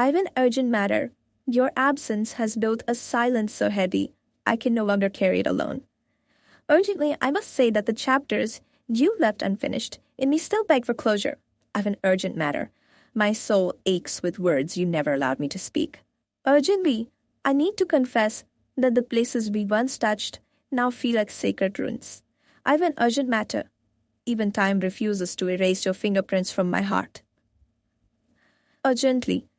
I've an urgent matter. Your absence has built a silence so heavy, I can no longer carry it alone. Urgently, I must say that the chapters you left unfinished in me still beg for closure. I've an urgent matter. My soul aches with words you never allowed me to speak. Urgently, I need to confess that the places we once touched now feel like sacred ruins. I've an urgent matter. Even time refuses to erase your fingerprints from my heart. Urgently,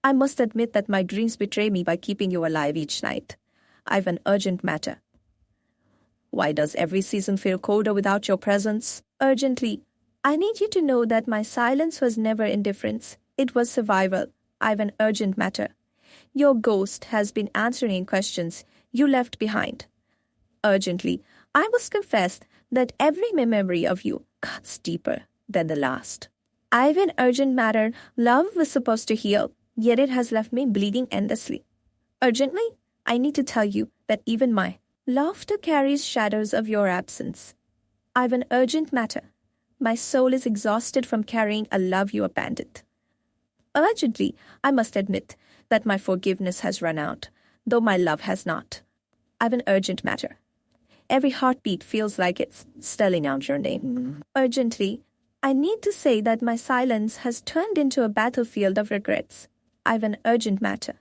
I must admit that my dreams betray me by keeping you alive each night. I've an urgent matter. Why does every season feel colder without your presence? Urgently, I need you to know that my silence was never indifference. It was survival. I've an urgent matter. Your ghost has been answering questions you left behind. Urgently, I must confess that every memory of you cuts deeper than the last. I've an urgent matter. Love was supposed to heal, yet it has left me bleeding endlessly. Urgently, I need to tell you that even my laughter carries shadows of your absence. I've an urgent matter. My soul is exhausted from carrying a love you abandoned. Urgently, I must admit that my forgiveness has run out, though my love has not. I've an urgent matter. Every heartbeat feels like it's spelling out your name. Urgently, I need to say that my silence has turned into a battlefield of regrets. I've an urgent matter.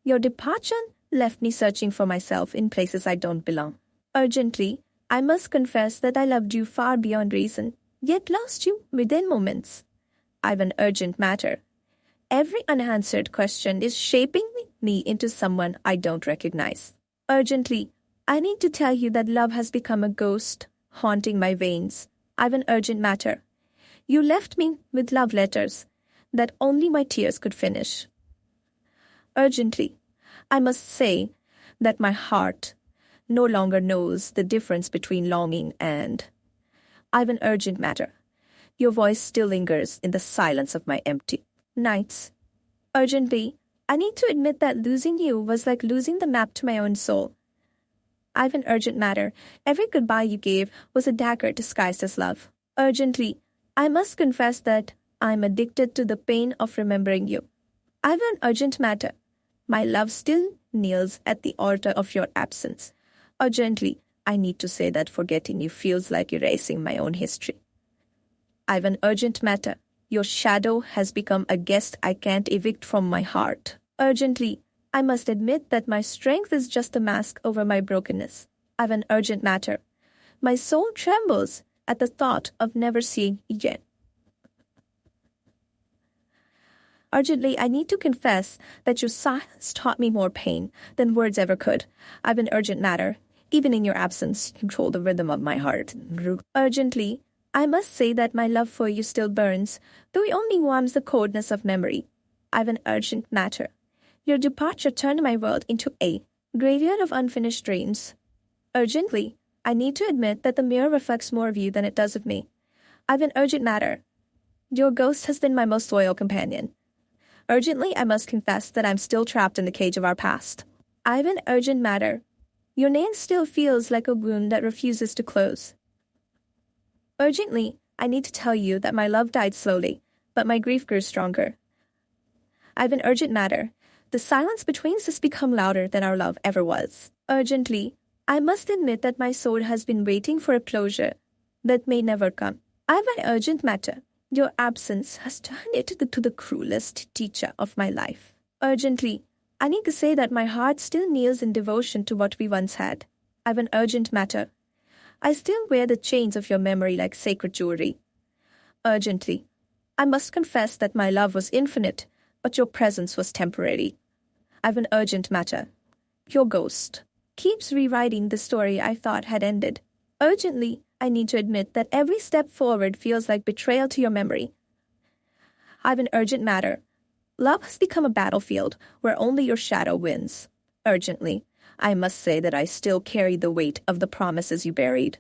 Your departure left me searching for myself in places I don't belong. Urgently, I must confess that I loved you far beyond reason, yet lost you within moments. I've an urgent matter. Every unanswered question is shaping me into someone I don't recognize. Urgently, I need to tell you that love has become a ghost, haunting my veins. I've an urgent matter. You left me with love letters that only my tears could finish. Urgently, I must say that my heart no longer knows the difference between longing and... I've an urgent matter. Your voice still lingers in the silence of my empty nights. Urgently, I need to admit that losing you was like losing the map to my own soul. I've an urgent matter. Every goodbye you gave was a dagger disguised as love. Urgently, I must confess that I'm addicted to the pain of remembering you. I've an urgent matter. My love still kneels at the altar of your absence. Urgently, I need to say that forgetting you feels like erasing my own history. I've an urgent matter. Your shadow has become a guest I can't evict from my heart. Urgently, I must admit that my strength is just a mask over my brokenness. I've an urgent matter. My soul trembles at the thought of never seeing again. Urgently, I need to confess that your silence taught me more pain than words ever could. I've an urgent matter. Even in your absence, you control the rhythm of my heart. Urgently, I must say that my love for you still burns, though it only warms the coldness of memory. I've an urgent matter. Your departure turned my world into a graveyard of unfinished dreams. Urgently, I need to admit that the mirror reflects more of you than it does of me. I've an urgent matter. Your ghost has been my most loyal companion. Urgently, I must confess that I'm still trapped in the cage of our past. I've an urgent matter. Your name still feels like a wound that refuses to close. Urgently, I need to tell you that my love died slowly, but my grief grew stronger. I've an urgent matter. The silence between us has become louder than our love ever was. Urgently, I must admit that my soul has been waiting for a closure that may never come. I've an urgent matter. Your absence has turned it to the cruelest teacher of my life. Urgently, I need to say that my heart still kneels in devotion to what we once had. I've an urgent matter. I still wear the chains of your memory like sacred jewelry. Urgently, I must confess that my love was infinite, but your presence was temporary. I've an urgent matter. Your ghost keeps rewriting the story I thought had ended. Urgently, I need to admit that every step forward feels like betrayal to your memory. I've an urgent matter. Love has become a battlefield where only your shadow wins. Urgently, I must say that I still carry the weight of the promises you buried.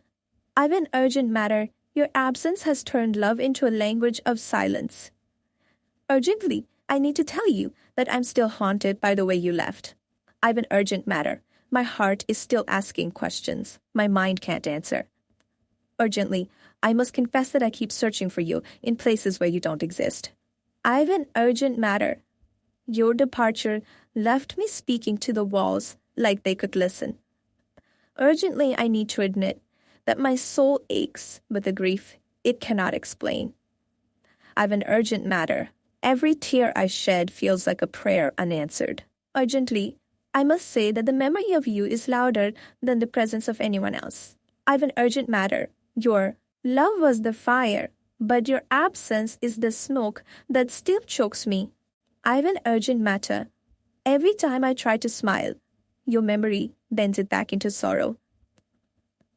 I've an urgent matter. Your absence has turned love into a language of silence. Urgently, I need to tell you that I'm still haunted by the way you left. I've an urgent matter. My heart is still asking questions my mind can't answer. Urgently, I must confess that I keep searching for you in places where you don't exist. I've an urgent matter. Your departure left me speaking to the walls like they could listen. Urgently, I need to admit that my soul aches with a grief it cannot explain. I've an urgent matter. Every tear I shed feels like a prayer unanswered. Urgently, I must say that the memory of you is louder than the presence of anyone else. I've an urgent matter. Your love was the fire, but your absence is the smoke that still chokes me. I've an urgent matter. Every time I try to smile, your memory bends it back into sorrow.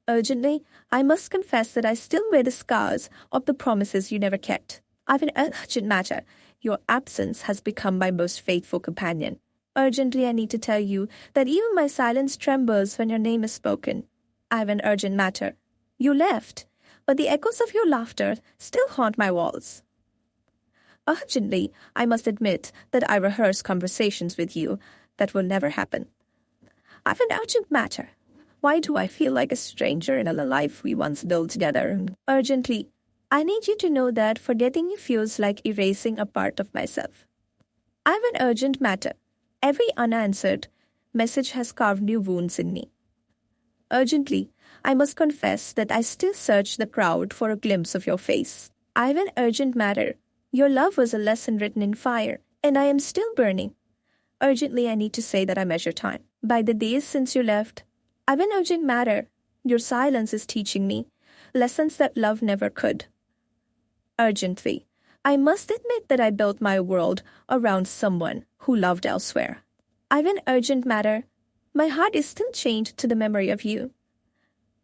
Urgently, I must confess that I still wear the scars of the promises you never kept. I've an urgent matter. Your absence has become my most faithful companion. Urgently, I need to tell you that even my silence trembles when your name is spoken. I have an urgent matter. You left, but the echoes of your laughter still haunt my walls. Urgently, I must admit that I rehearse conversations with you that will never happen. I have an urgent matter. Why do I feel like a stranger in a life we once built together? Urgently, I need you to know that forgetting you feels like erasing a part of myself. I have an urgent matter. Every unanswered message has carved new wounds in me. Urgently, I must confess that I still search the crowd for a glimpse of your face. I have an urgent matter. Your love was a lesson written in fire, and I am still burning. Urgently, I need to say that I measure time. By the days since you left, I have an urgent matter. Your silence is teaching me lessons that love never could. Urgently, I must admit that I built my world around someone who loved elsewhere. I have an urgent matter. My heart is still chained to the memory of you.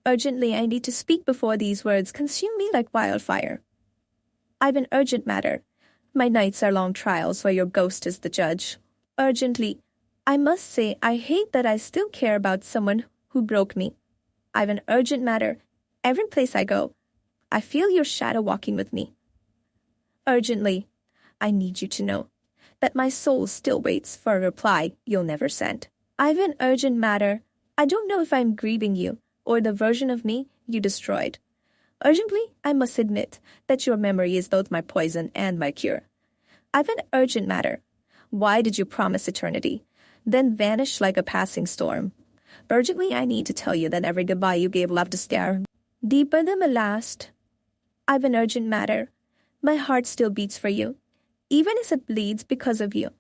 Urgently, I need to speak before these words consume me like wildfire. I have an urgent matter. My nights are long trials where your ghost is the judge. Urgently, I must say I hate that I still care about someone who broke me. I have an urgent matter. Every place I go, I feel your shadow walking with me. Urgently, I need you to know that my soul still waits for a reply you'll never send. I have an urgent matter. I don't know if I'm grieving you or the version of me you destroyed. Urgently, I must admit that your memory is both my poison and my cure. I have an urgent matter. Why did you promise eternity, then vanish like a passing storm? Urgently, I need to tell you that every goodbye you gave left a scar deeper than the last. I have an urgent matter. My heart still beats for you, even as it bleeds because of you.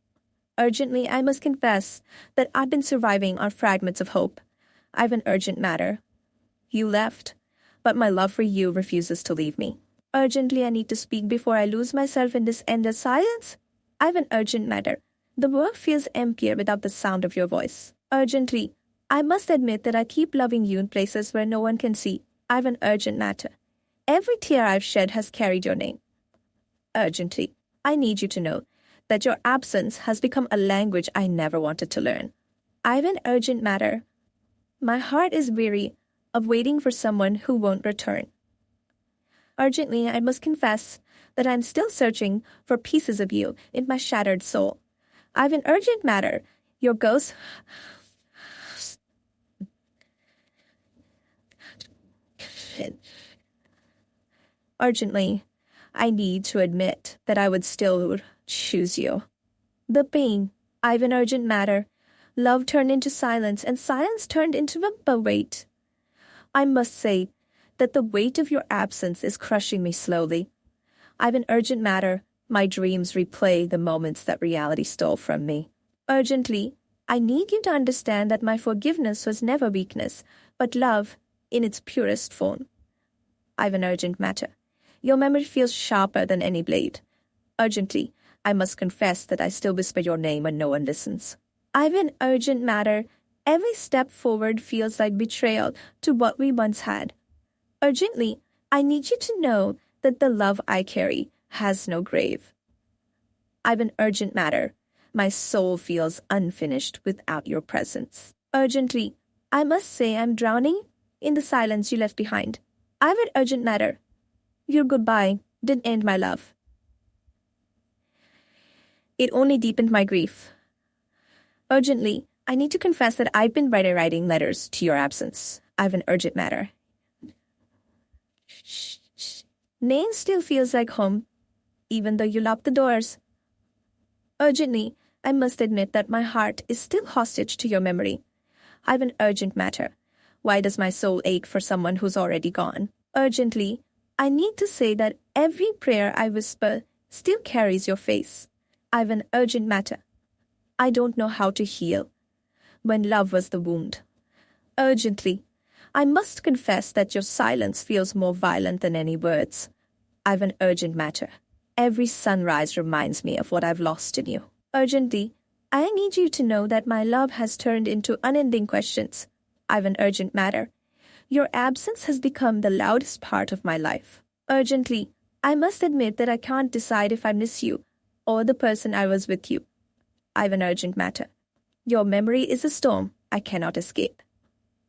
Urgently, I must confess that I've been surviving on fragments of hope. I have an urgent matter. You left, but my love for you refuses to leave me. Urgently, I need to speak before I lose myself in this endless silence. I have an urgent matter. The world feels emptier without the sound of your voice. Urgently, I must admit that I keep loving you in places where no one can see. I have an urgent matter. Every tear I've shed has carried your name. Urgently, I need you to know that your absence has become a language I never wanted to learn. I have an urgent matter. My heart is weary of waiting for someone who won't return. Urgently, I must confess that I'm still searching for pieces of you in my shattered soul. I have an urgent matter. Your ghost... Urgently, I need to admit that I would still choose you. The pain, I have an urgent matter. Love turned into silence, and silence turned into a weight. I must say that the weight of your absence is crushing me slowly. I have an urgent matter. My dreams replay the moments that reality stole from me. Urgently, I need you to understand that my forgiveness was never weakness, but love in its purest form. I have an urgent matter. Your memory feels sharper than any blade. Urgently, I must confess that I still whisper your name when no one listens. I have an urgent matter. Every step forward feels like betrayal to what we once had. Urgently, I need you to know that the love I carry has no grave. I have an urgent matter. My soul feels unfinished without your presence. Urgently, I must say I'm drowning in the silence you left behind. I have an urgent matter. Your goodbye didn't end my love. It only deepened my grief. Urgently, I need to confess that I've been writing letters to your absence. I have an urgent matter. Nain still feels like home, even though you locked the doors. Urgently, I must admit that my heart is still hostage to your memory. I've an urgent matter. Why does my soul ache for someone who's already gone? Urgently, I need to say that every prayer I whisper still carries your face. I've an urgent matter. I don't know how to heal when love was the wound. Urgently, I must confess that your silence feels more violent than any words. I've an urgent matter. Every sunrise reminds me of what I've lost in you. Urgently, I need you to know that my love has turned into unending questions. I've an urgent matter. Your absence has become the loudest part of my life. Urgently, I must admit that I can't decide if I miss you or the person I was with you. I've an urgent matter. Your memory is a storm I cannot escape.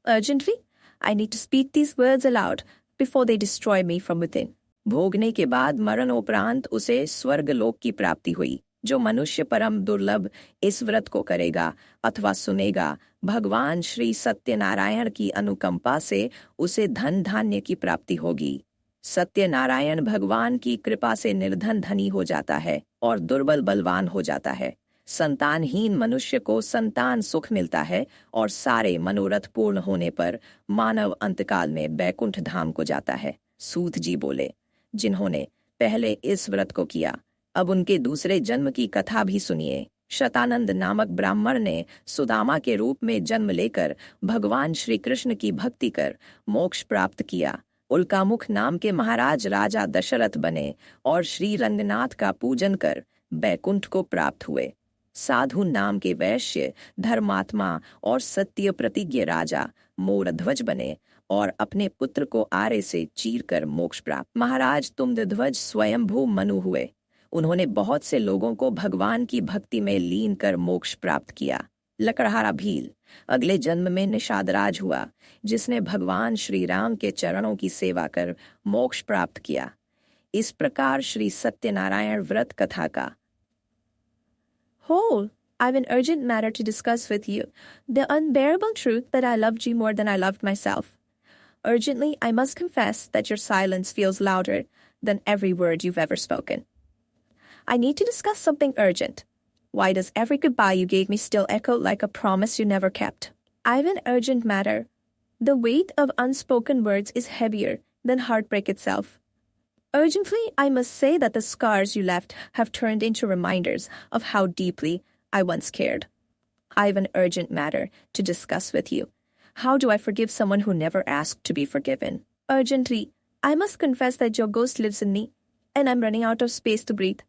Urgently, I need to speak these words aloud before they destroy me from within. भोगने के बाद मरणोपरांत उसे स्वर्गलोक की प्राप्ति हुई। जो मनुष्य परम दुर्लभ इस व्रत को करेगा अथवा सुनेगा, भगवान श्री सत्यनारायण की अनुकंपा से उसे धन धान्य की प्राप्ति होगी। सत्यनारायण भगवान की कृपा से निर्धन धनी हो जाता है और दुर्बल बलवान हो जाता है। संतानहीन मनुष्य को संतान सुख मिलता है और सारे मनोरथ पूर्ण होने पर मानव अंतकाल में बैकुंठ धाम को जाता है। सूत जी बोले, जिन्होंने पहले इस व्रत को किया, अब उनके दूसरे जन्म की कथा भी सुनिए। शतानंद नामक ब्राह्मण ने सुदामा के रूप में जन्म लेकर भगवान श्री कृष्ण की भक्ति कर मोक्ष प्राप्त किया। उल्कामुख नाम के महाराज राजा दशरथ बने और श्री रंगनाथ का पूजन कर बैकुंठ को प्राप्त हुए। साधु नाम के वैश्य धर्मात्मा और सत्य प्रतिज्ञ राजा मोरध्वज बने और अपने पुत्र को आरे से चीर कर मोक्ष प्राप्त। महाराज तुंगध्वज स्वयंभू मनु हुए। उन्होंने बहुत से लोगों को भगवान की भक्ति में लीन कर मोक्ष प्राप्त किया। लकड़हारा भील अगले जन्म में निषादराज हुआ, जिसने भगवान श्री राम के चरणों की सेवा कर मोक्ष प्राप्त किया। इस प्रकार श्री सत्यनारायण व्रत कथा का whole, I've an urgent matter to discuss with you, the unbearable truth that I loved you more than I loved myself. Urgently, I must confess that your silence feels louder than every word you've ever spoken. I need to discuss something urgent. Why does every goodbye you gave me still echo like a promise you never kept? I've an urgent matter. The weight of unspoken words is heavier than heartbreak itself. Urgently, I must say that the scars you left have turned into reminders of how deeply I once cared. I've an urgent matter to discuss with you. How do I forgive someone who never asked to be forgiven? Urgently, I must confess that your ghost lives in me, and I'm running out of space to breathe.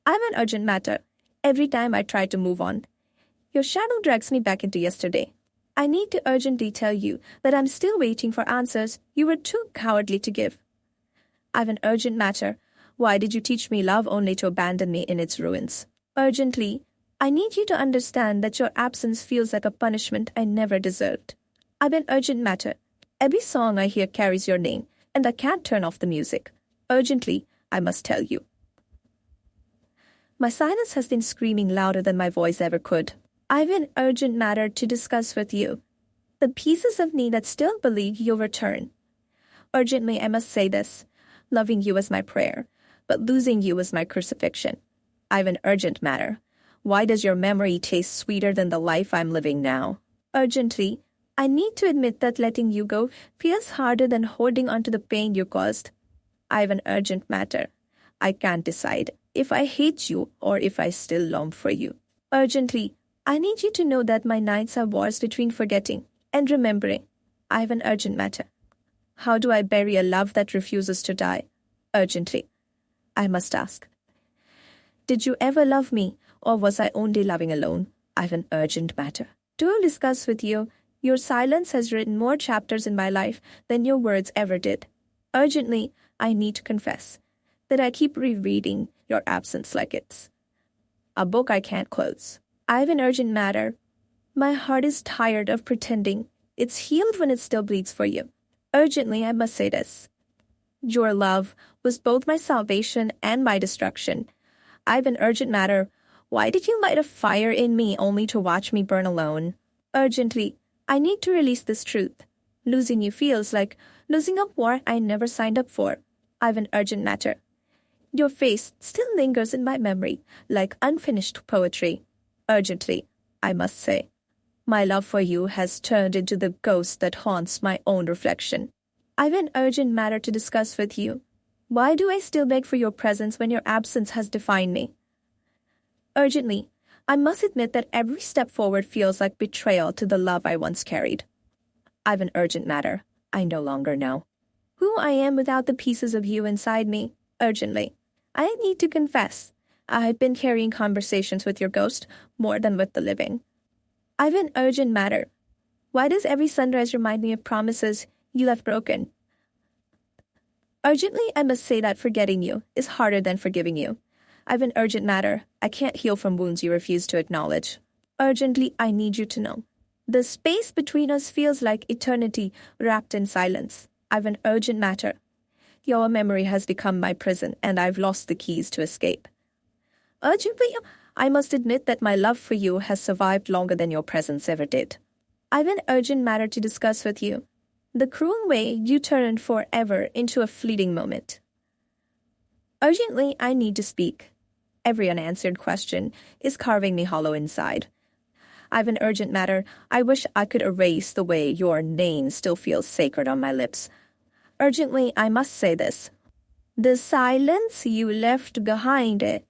I'm an urgent matter. Every time I try to move on, your shadow drags me back into yesterday. I need to urgently tell you that I'm still waiting for answers you were too cowardly to give. I've an urgent matter. Why did you teach me love only to abandon me in its ruins? Urgently, I need you to understand that your absence feels like a punishment I never deserved. I've an urgent matter. Every song I hear carries your name, and I can't turn off the music. Urgently, I must tell you. My silence has been screaming louder than my voice ever could. I've an urgent matter to discuss with you. The pieces of me that still believe you'll return. Urgently, I must say this. Loving you is my prayer, but losing you is my crucifixion. I've an urgent matter. Why does your memory taste sweeter than the life I'm living now? Urgently, I need to admit that letting you go feels harder than holding onto the pain you caused. I've an urgent matter. I can't decide if I hate you or if I still long for you. Urgently, I need you to know that my nights are wars between forgetting and remembering. I've an urgent matter. How do I bury a love that refuses to die? Urgently, I must ask. Did you ever love me, or was I only loving alone? I've an urgent matter to discuss with you. Your silence has written more chapters in my life than your words ever did. Urgently, I need to confess that I keep rereading your absence like it's a book I can't close. I've an urgent matter. My heart is tired of pretending it's healed when it still bleeds for you. Urgently, I must say this. Your love was both my salvation and my destruction. I've an urgent matter. Why did you light a fire in me only to watch me burn alone? Urgently, I need to release this truth. Losing you feels like losing a war I never signed up for. I've an urgent matter. Your face still lingers in my memory like unfinished poetry. Urgently, I must say. My love for you has turned into the ghost that haunts my own reflection. I've an urgent matter to discuss with you. Why do I still beg for your presence when your absence has defined me? Urgently, I must admit that every step forward feels like betrayal to the love I once carried. I've an urgent matter. I no longer know who I am without the pieces of you inside me. Urgently, I need to confess, I've been carrying conversations with your ghost more than with the living. I've an urgent matter. Why does every sunrise remind me of promises you left broken? Urgently, I must say that forgetting you is harder than forgiving you. I've an urgent matter. I can't heal from wounds you refuse to acknowledge. Urgently, I need you to know. The space between us feels like eternity wrapped in silence. I've an urgent matter. Your memory has become my prison, and I've lost the keys to escape. Urgently, I must admit that my love for you has survived longer than your presence ever did. I've an urgent matter to discuss with you. The cruel way you turned forever into a fleeting moment. Urgently, I need to speak. Every unanswered question is carving me hollow inside. I've an urgent matter. I wish I could erase the way your name still feels sacred on my lips. Urgently, I must say this. The silence you left behind it